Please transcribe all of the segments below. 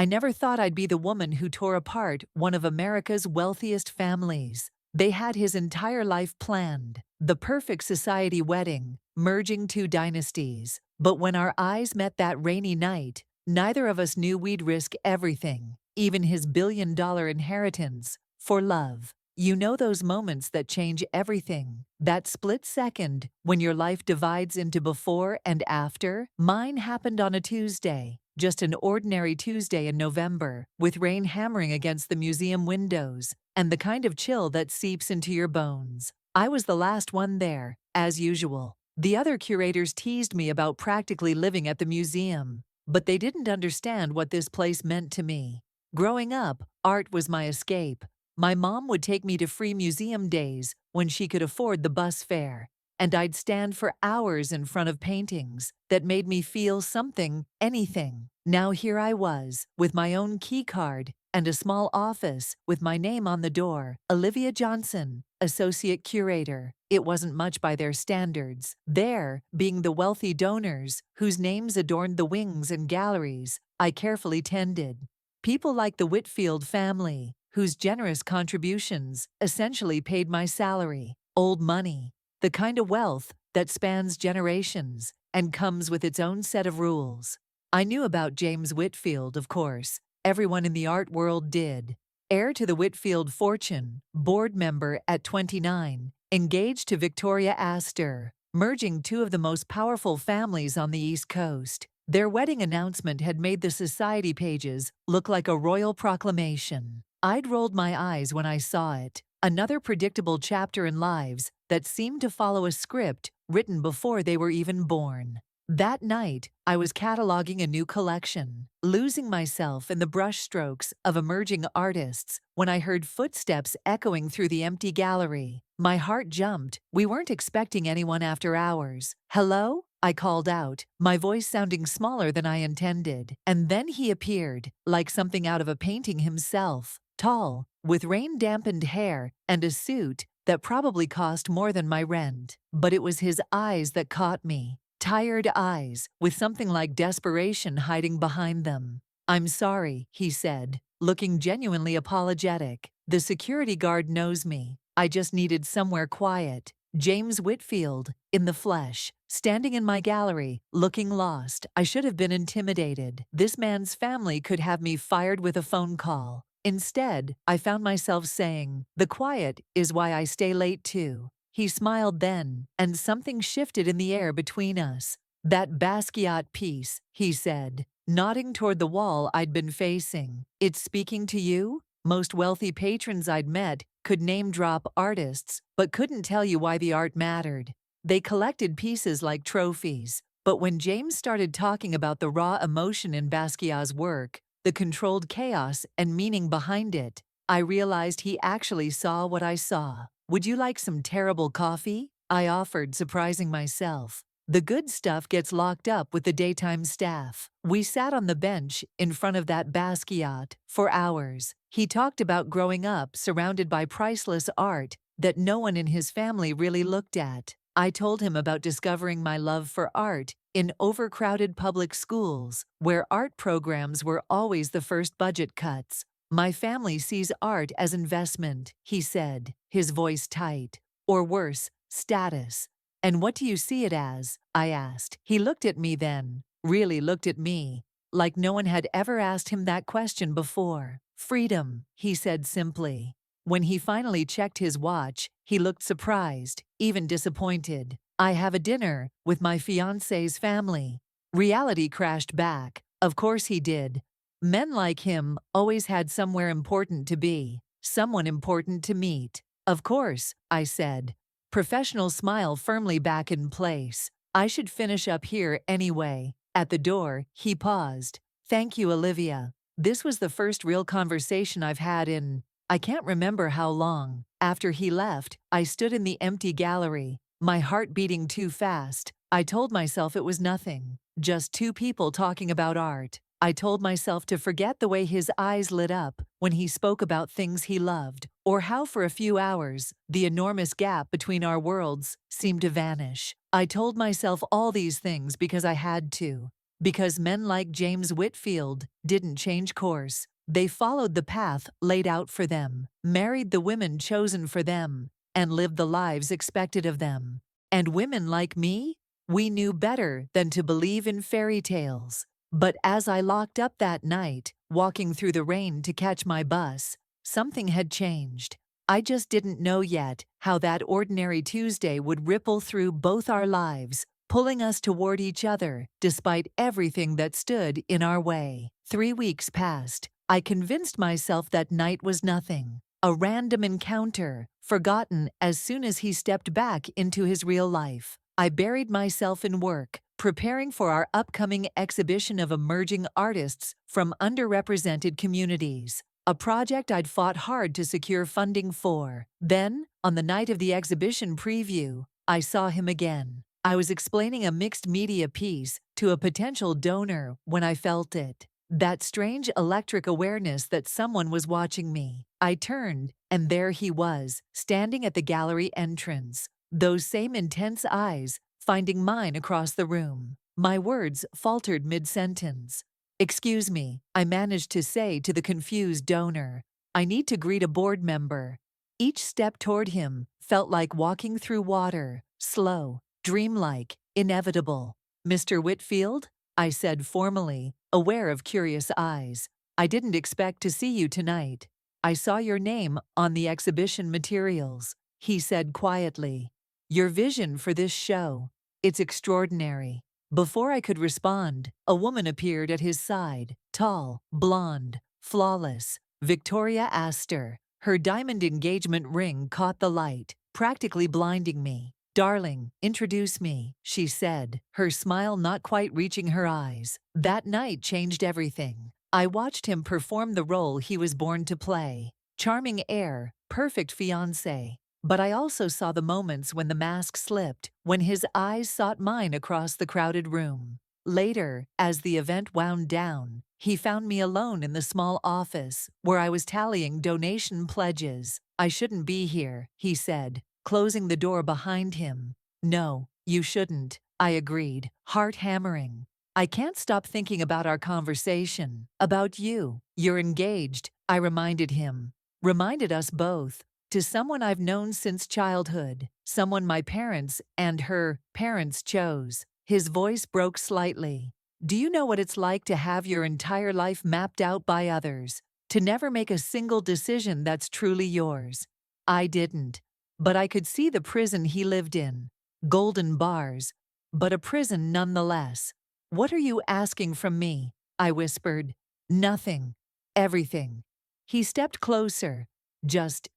I never thought I'd be the woman who tore apart one of America's wealthiest families. They had his entire life planned, the perfect society wedding, merging two dynasties. But when our eyes met that rainy night, neither of us knew we'd risk everything, even his billion-dollar inheritance, for love. You know those moments that change everything? That split second when your life divides into before and after? Mine happened on a Tuesday, just an ordinary Tuesday in November, with rain hammering against the museum windows and the kind of chill that seeps into your bones. I was the last one there, as usual. The other curators teased me about practically living at the museum, but they didn't understand what this place meant to me. Growing up, art was my escape. My mom would take me to free museum days when she could afford the bus fare, and I'd stand for hours in front of paintings that made me feel something, anything. Now here I was, with my own key card and a small office with my name on the door, Olivia Johnson, Associate Curator. It wasn't much by their standards, there being the wealthy donors whose names adorned the wings and galleries I carefully tended. People like the Whitfield family, whose generous contributions essentially paid my salary. Old money, the kind of wealth that spans generations and comes with its own set of rules. I knew about James Whitfield, of course. Everyone in the art world did. Heir to the Whitfield fortune, board member at 29, engaged to Victoria Astor, merging two of the most powerful families on the East Coast. Their wedding announcement had made the society pages look like a royal proclamation. I'd rolled my eyes when I saw it. Another predictable chapter in lives that seemed to follow a script written before they were even born. That night, I was cataloging a new collection, losing myself in the brushstrokes of emerging artists when I heard footsteps echoing through the empty gallery. My heart jumped. We weren't expecting anyone after hours. "Hello?" I called out, my voice sounding smaller than I intended. And then he appeared, like something out of a painting himself, tall, with rain-dampened hair and a suit that probably cost more than my rent. But it was his eyes that caught me. Tired eyes, with something like desperation hiding behind them. "I'm sorry," he said, looking genuinely apologetic. "The security guard knows me. I just needed somewhere quiet." James Whitfield, in the flesh, standing in my gallery, looking lost. I should have been intimidated. This man's family could have me fired with a phone call. Instead, I found myself saying, "The quiet is why I stay late too." He smiled then, and something shifted in the air between us. "That Basquiat piece," he said, nodding toward the wall I'd been facing. "It's speaking to you?" Most wealthy patrons I'd met could name-drop artists, but couldn't tell you why the art mattered. They collected pieces like trophies. But when James started talking about the raw emotion in Basquiat's work, the controlled chaos and meaning behind it, I realized he actually saw what I saw. "Would you like some terrible coffee?" I offered, surprising myself. "The good stuff gets locked up with the daytime staff." We sat on the bench in front of that Basquiat for hours. He talked about growing up surrounded by priceless art that no one in his family really looked at. I told him about discovering my love for art in overcrowded public schools, where art programs were always the first budget cuts. "My family sees art as investment," he said, his voice tight. "Or worse, status." "And what do you see it as?" I asked. He looked at me then, really looked at me, like no one had ever asked him that question before. "Freedom," he said simply. When he finally checked his watch, he looked surprised, even disappointed. "I have a dinner with my fiancé's family." Reality crashed back. Of course he did. Men like him always had somewhere important to be, someone important to meet. "Of course," I said, professional smile firmly back in place. "I should finish up here anyway." At the door, he paused. "Thank you, Olivia." This was the first real conversation I've had in, I can't remember how long. After he left, I stood in the empty gallery, my heart beating too fast. I told myself it was nothing, just two people talking about art. I told myself to forget the way his eyes lit up when he spoke about things he loved, or how for a few hours, the enormous gap between our worlds seemed to vanish. I told myself all these things because I had to. Because men like James Whitfield didn't change course. They followed the path laid out for them, married the women chosen for them, and lived the lives expected of them. And women like me? We knew better than to believe in fairy tales. But as I locked up that night, walking through the rain to catch my bus, something had changed. I just didn't know yet how that ordinary Tuesday would ripple through both our lives, pulling us toward each other despite everything that stood in our way. 3 weeks passed. I convinced myself that night was nothing, a random encounter, forgotten as soon as he stepped back into his real life. I buried myself in work, preparing for our upcoming exhibition of emerging artists from underrepresented communities, a project I'd fought hard to secure funding for. Then, on the night of the exhibition preview, I saw him again. I was explaining a mixed media piece to a potential donor when I felt it. That strange electric awareness that someone was watching me. I turned, and there he was, standing at the gallery entrance. Those same intense eyes, finding mine across the room. My words faltered mid-sentence. "Excuse me," I managed to say to the confused donor. "I need to greet a board member." Each step toward him felt like walking through water, slow, dreamlike, inevitable. "Mr. Whitfield?" I said formally, aware of curious eyes. "I didn't expect to see you tonight. I saw your name on the exhibition materials," he said quietly. "Your vision for this show, it's extraordinary." Before I could respond, a woman appeared at his side, tall, blonde, flawless, Victoria Astor. Her diamond engagement ring caught the light, practically blinding me. "Darling, introduce me," she said, her smile not quite reaching her eyes. That night changed everything. I watched him perform the role he was born to play. Charming heir, perfect fiancé. But I also saw the moments when the mask slipped, when his eyes sought mine across the crowded room. Later, as the event wound down, he found me alone in the small office, where I was tallying donation pledges. "I shouldn't be here," he said, closing the door behind him. "No, you shouldn't," I agreed, heart hammering. "I can't stop thinking about our conversation, about you. You're engaged," I reminded him. Reminded us both. To someone I've known since childhood, someone my parents and her parents chose. His voice broke slightly. "Do you know what it's like to have your entire life mapped out by others? To never make a single decision that's truly yours?" I didn't. But I could see the prison he lived in. Golden bars, but a prison nonetheless. "What are you asking from me?" I whispered. "Nothing. Everything." He stepped closer. "Just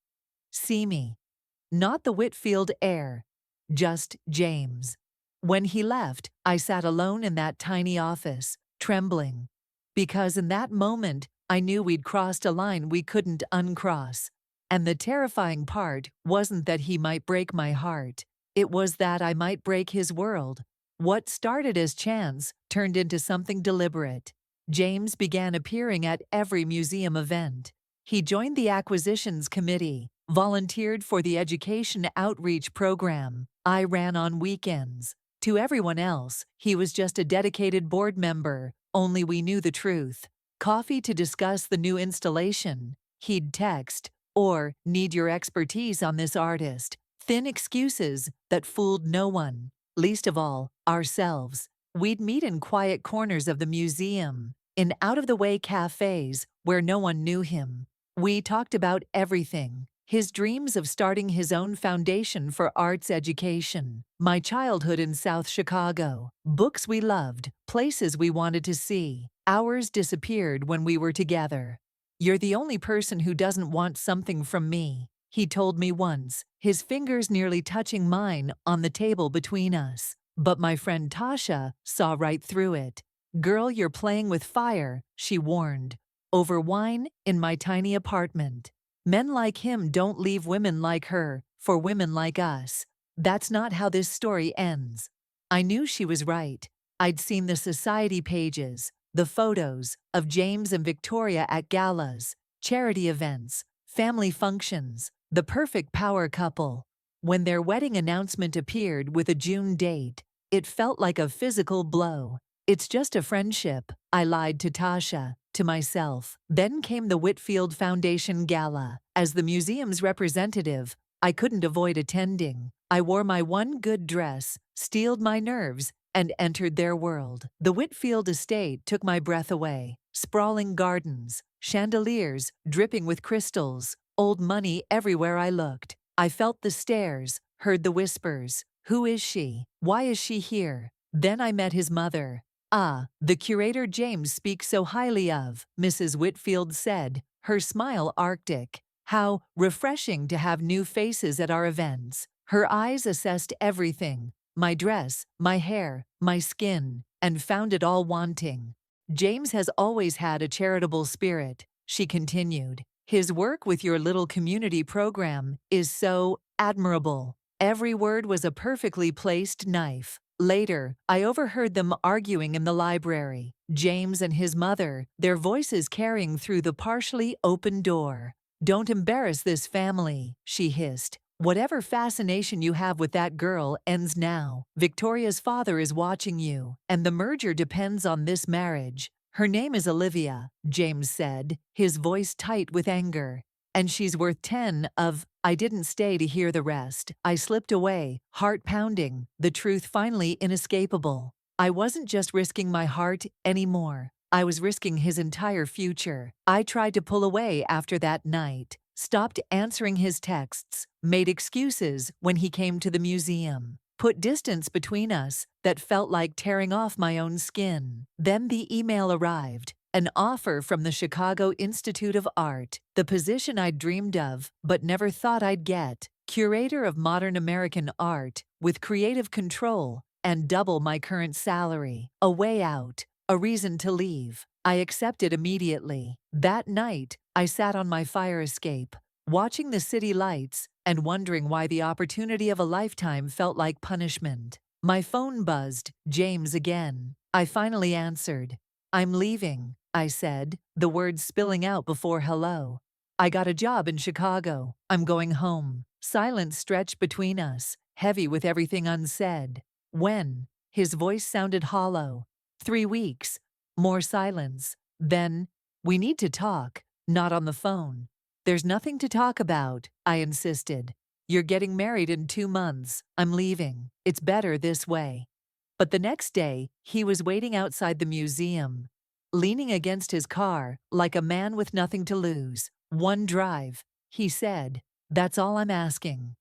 see me. Not the Whitfield heir. Just James." When he left, I sat alone in that tiny office, trembling. Because in that moment, I knew we'd crossed a line we couldn't uncross. And the terrifying part wasn't that he might break my heart. It was that I might break his world. What started as chance turned into something deliberate. James began appearing at every museum event. He joined the acquisitions committee, volunteered for the education outreach program I ran on weekends. To everyone else, he was just a dedicated board member, only we knew the truth. Coffee to discuss the new installation. He'd text, or "Need your expertise on this artist." Thin excuses that fooled no one, least of all, ourselves. We'd meet in quiet corners of the museum, in out-of-the-way cafes where no one knew him. We talked about everything. His dreams of starting his own foundation for arts education, my childhood in South Chicago, books we loved, places we wanted to see. Hours disappeared when we were together. "You're the only person who doesn't want something from me," he told me once, his fingers nearly touching mine on the table between us. But my friend Tasha saw right through it. "Girl, you're playing with fire," she warned. "Over wine in my tiny apartment. Men like him don't leave women like her for women like us. That's not how this story ends." I knew she was right. I'd seen the society pages, the photos of James and Victoria at galas, charity events, family functions, the perfect power couple. When their wedding announcement appeared with a June date, it felt like a physical blow. It's just a friendship, I lied to Tasha, to myself. Then came the Whitfield Foundation Gala. As the museum's representative, I couldn't avoid attending. I wore my one good dress, steeled my nerves, and entered their world. The Whitfield estate took my breath away. Sprawling gardens, chandeliers dripping with crystals, old money everywhere I looked. I felt the stares, heard the whispers. Who is she? Why is she here? Then I met his mother. Ah, the curator James speaks so highly of, Mrs. Whitfield said, her smile arctic. How refreshing to have new faces at our events. Her eyes assessed everything, my dress, my hair, my skin, and found it all wanting. James has always had a charitable spirit, she continued. His work with your little community program is so admirable. Every word was a perfectly placed knife. Later, I overheard them arguing in the library, James and his mother, their voices carrying through the partially open door. Don't embarrass this family, she hissed. Whatever fascination you have with that girl ends now. Victoria's father is watching you, and the merger depends on this marriage. Her name is Olivia, James said, his voice tight with anger. And she's worth 10 of. I didn't stay to hear the rest. I slipped away, heart pounding, the truth finally inescapable. I wasn't just risking my heart anymore. I was risking his entire future. I tried to pull away after that night, stopped answering his texts, made excuses when he came to the museum, put distance between us that felt like tearing off my own skin. Then the email arrived. An offer from the Chicago Institute of Art, the position I'd dreamed of but never thought I'd get, curator of modern American art, with creative control and double my current salary. A way out, a reason to leave. I accepted immediately. That night, I sat on my fire escape, watching the city lights and wondering why the opportunity of a lifetime felt like punishment. My phone buzzed, James again. I finally answered. I'm leaving, I said, the words spilling out before hello. I got a job in Chicago. I'm going home. Silence stretched between us, heavy with everything unsaid. When? His voice sounded hollow. 3 weeks. More silence. Then, we need to talk, not on the phone. There's nothing to talk about, I insisted. You're getting married in 2 months. I'm leaving. It's better this way. But the next day, he was waiting outside the museum, leaning against his car like a man with nothing to lose. One drive, he said. That's all I'm asking.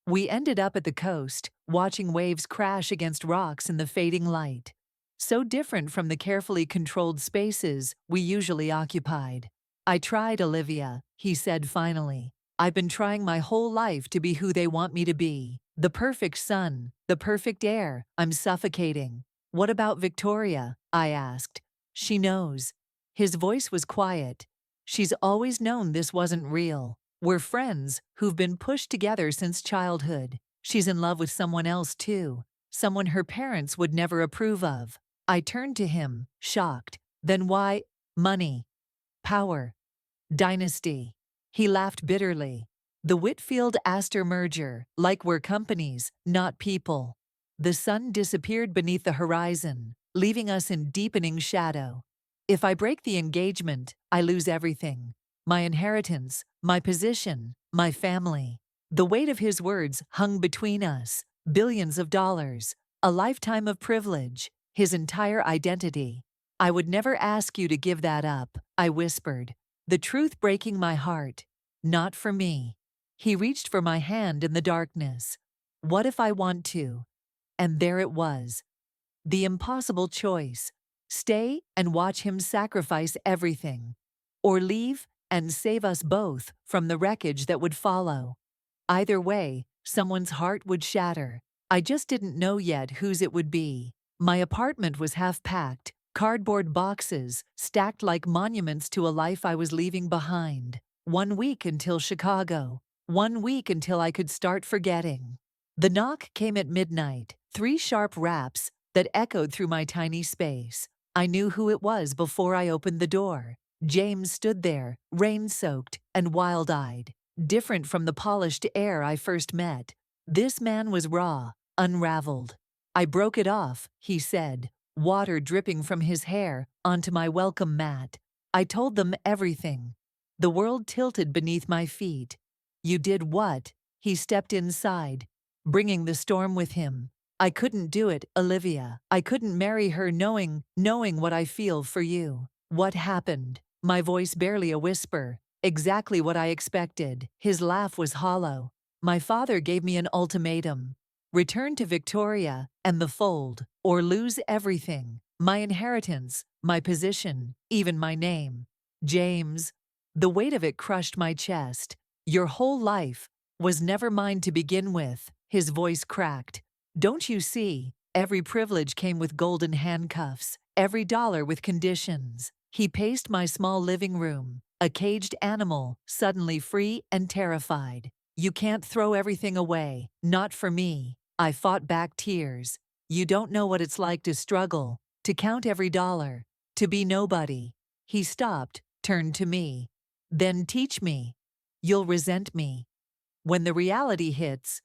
We ended up at the coast, watching waves crash against rocks in the fading light. So different from the carefully controlled spaces we usually occupied. I tried, Olivia, he said finally. I've been trying my whole life to be who they want me to be. The perfect son, the perfect heir. I'm suffocating. What about Victoria? I asked. She knows. His voice was quiet. She's always known this wasn't real. We're friends who've been pushed together since childhood. She's in love with someone else too, someone her parents would never approve of. I turned to him, shocked. Then why? Money. Power. Dynasty. He laughed bitterly. The Whitfield-Astor merger, like we're companies, not people. The sun disappeared beneath the horizon, leaving us in deepening shadow. If I break the engagement, I lose everything. My inheritance, my position, my family. The weight of his words hung between us, billions of dollars, a lifetime of privilege, his entire identity. I would never ask you to give that up, I whispered, the truth breaking my heart. Not for me. He reached for my hand in the darkness. What if I want to? And there it was. The impossible choice. Stay and watch him sacrifice everything. Or leave and save us both from the wreckage that would follow. Either way, someone's heart would shatter. I just didn't know yet whose it would be. My apartment was half-packed, cardboard boxes stacked like monuments to a life I was leaving behind. 1 week until Chicago. 1 week until I could start forgetting. The knock came at midnight, 3 sharp raps that echoed through my tiny space. I knew who it was before I opened the door. James stood there, rain-soaked and wild-eyed, different from the polished air I first met. This man was raw, unraveled. I broke it off, he said, water dripping from his hair onto my welcome mat. I told them everything. The world tilted beneath my feet. You did what? He stepped inside, bringing the storm with him. I couldn't do it, Olivia. I couldn't marry her knowing what I feel for you. What happened? My voice barely a whisper. Exactly what I expected. His laugh was hollow. My father gave me an ultimatum. Return to Victoria and the fold, or lose everything. My inheritance, my position, even my name. James. The weight of it crushed my chest. Your whole life was never mine to begin with. His voice cracked. Don't you see? Every privilege came with golden handcuffs, every dollar with conditions. He paced my small living room, a caged animal, suddenly free and terrified. You can't throw everything away, not for me. I fought back tears. You don't know what it's like to struggle, to count every dollar, to be nobody. He stopped, turned to me. Then teach me. You'll resent me. When the reality hits,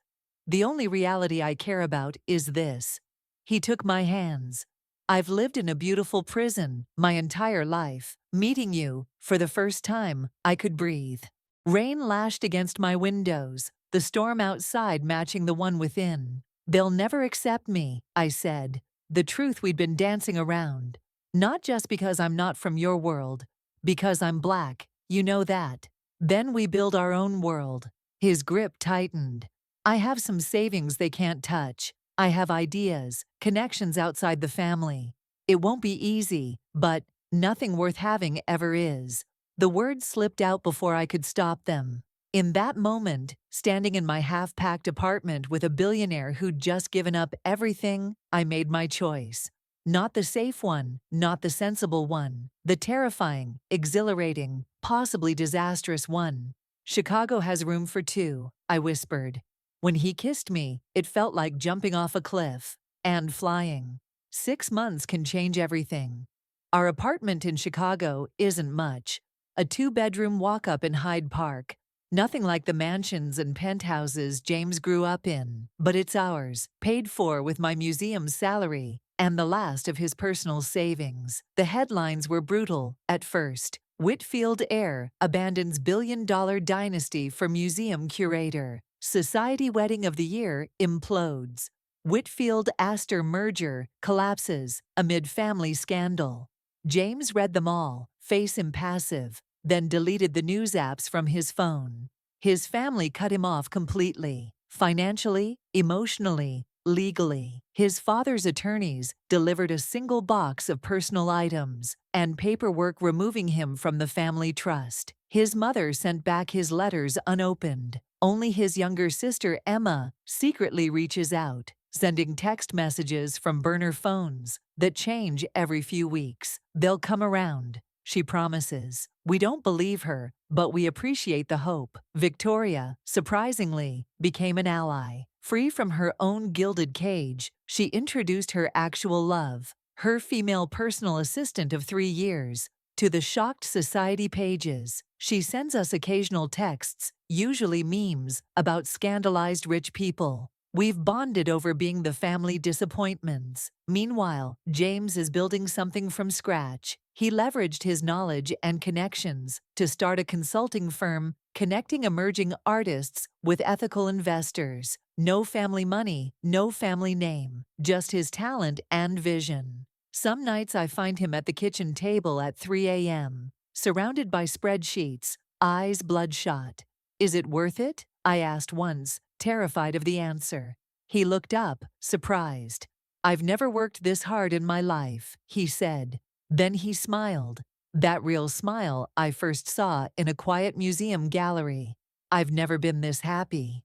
the only reality I care about is this. He took my hands. I've lived in a beautiful prison my entire life. Meeting you, for the first time, I could breathe. Rain lashed against my windows, the storm outside matching the one within. They'll never accept me, I said, the truth we'd been dancing around. Not just because I'm not from your world, because I'm black, you know that. Then we build our own world. His grip tightened. I have some savings they can't touch. I have ideas, connections outside the family. It won't be easy, but nothing worth having ever is. The words slipped out before I could stop them. In that moment, standing in my half-packed apartment with a billionaire who'd just given up everything, I made my choice. Not the safe one, not the sensible one, the terrifying, exhilarating, possibly disastrous one. Chicago has room for two, I whispered. When he kissed me, it felt like jumping off a cliff and flying. 6 months can change everything. Our apartment in Chicago isn't much. A 2-bedroom walk-up in Hyde Park. Nothing like the mansions and penthouses James grew up in, but it's ours, paid for with my museum's salary and the last of his personal savings. The headlines were brutal at first. Whitfield heir abandons billion-dollar dynasty for museum curator. Society wedding of the year implodes. Whitfield-Astor merger collapses amid family scandal. James read them all, face impassive, then deleted the news apps from his phone. His family cut him off completely, financially, emotionally, legally. His father's attorneys delivered a single box of personal items and paperwork removing him from the family trust. His mother sent back his letters unopened. Only his younger sister Emma secretly reaches out, sending text messages from burner phones that change every few weeks. They'll come around, she promises. We don't believe her, but we appreciate the hope. Victoria, surprisingly, became an ally. Free from her own gilded cage, she introduced her actual love, her female personal assistant of 3 years, to the shocked society pages. She sends us occasional texts, usually memes, about scandalized rich people. We've bonded over being the family disappointments. Meanwhile, James is building something from scratch. He leveraged his knowledge and connections to start a consulting firm connecting emerging artists with ethical investors. No family money, no family name, just his talent and vision. Some nights I find him at the kitchen table at 3 a.m., surrounded by spreadsheets, eyes bloodshot. Is it worth it? I asked once, terrified of the answer. He looked up, surprised. I've never worked this hard in my life, he said. Then he smiled. That real smile I first saw in a quiet museum gallery. I've never been this happy.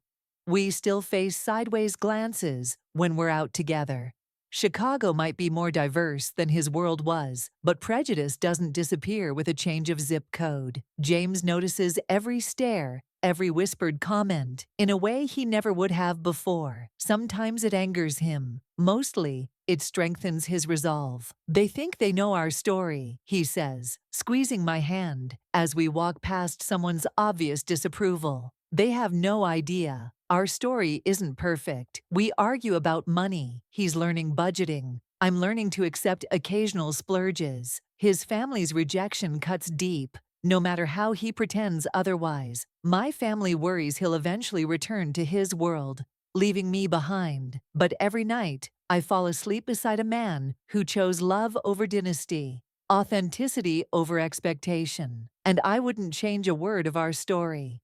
We still face sideways glances when we're out together. Chicago might be more diverse than his world was, but prejudice doesn't disappear with a change of zip code. James notices every stare, every whispered comment, in a way he never would have before. Sometimes it angers him. Mostly, it strengthens his resolve. They think they know our story, he says, squeezing my hand as we walk past someone's obvious disapproval. They have no idea. Our story isn't perfect. We argue about money. He's learning budgeting, I'm learning to accept occasional splurges. His family's rejection cuts deep, no matter how he pretends otherwise. My family worries he'll eventually return to his world, leaving me behind. But every night, I fall asleep beside a man who chose love over dynasty, authenticity over expectation. And I wouldn't change a word of our story.